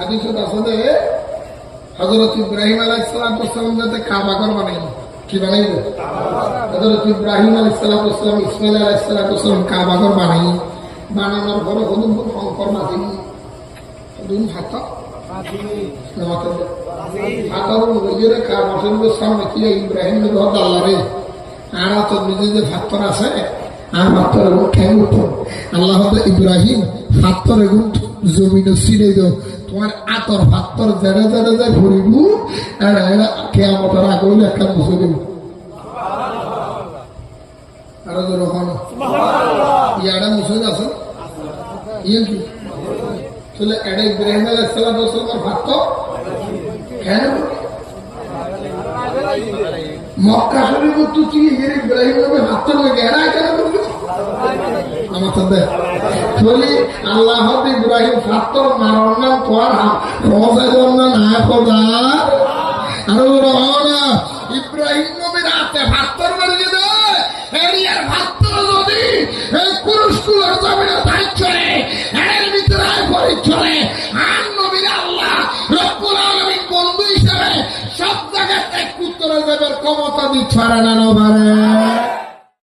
হাদিসত আছে হযরত ইব্রাহিম আলাইহিস সালাম যাতে কাবা ঘর বানাইল কি বানাইল হযরত ইব্রাহিম আলাইহিস সালাম ইসমাঈল আলাইহিস সালাম কাবা ঘর বানানোর পরে হদুম সংকর মাঝিনি হদুম হাতা হাতার নিজের কাবা শরীফের সামনে কি ইব্রাহিম ঘর আল্লাহ রে আর তো নিজে যে ফাত্তর আছে আর ফাত্তর এবং ঠ্যাং উঠো আল্লাহ ইব্রাহিম ফাত্তর এবং জমিন ছিঁড়ে দাও তোমার আতর ফাত্তর জেড়ে জেড়ে যায় ভরিব কেয়ামতের আগে হইলে একটা মুছে দেব আরো যখন ইয়াটা মুছে আছে ইয়ে কি চলে এডে ইব্রাহিম আলাইহিস সালামের ফাত্তর কেন মক্কা শরীফ তুই ইব্রাহিম নবী ফাত্তর গেরা কেন করবি আমার সাথে বলি আল্লাহ ইব্রাহিম ফাত্তর মারার নাম তোর খোঁজার না না খোঁজা আরো রহনা ইব্রাহিম নবীর হাতে ফাত্তর বানিয়ে দেয় এরিয়ার ফাত্তর যদি এই পুরুষগুলোর জমিনে তাই চলে এর ভিতরে পরে চলে আর নবীর আল্লাহ রব্বুল আলামিন বন্ধু হিসেবে সব জায়গায় উত্তরে যাবার ক্ষমতা দিচ্ছে না পারে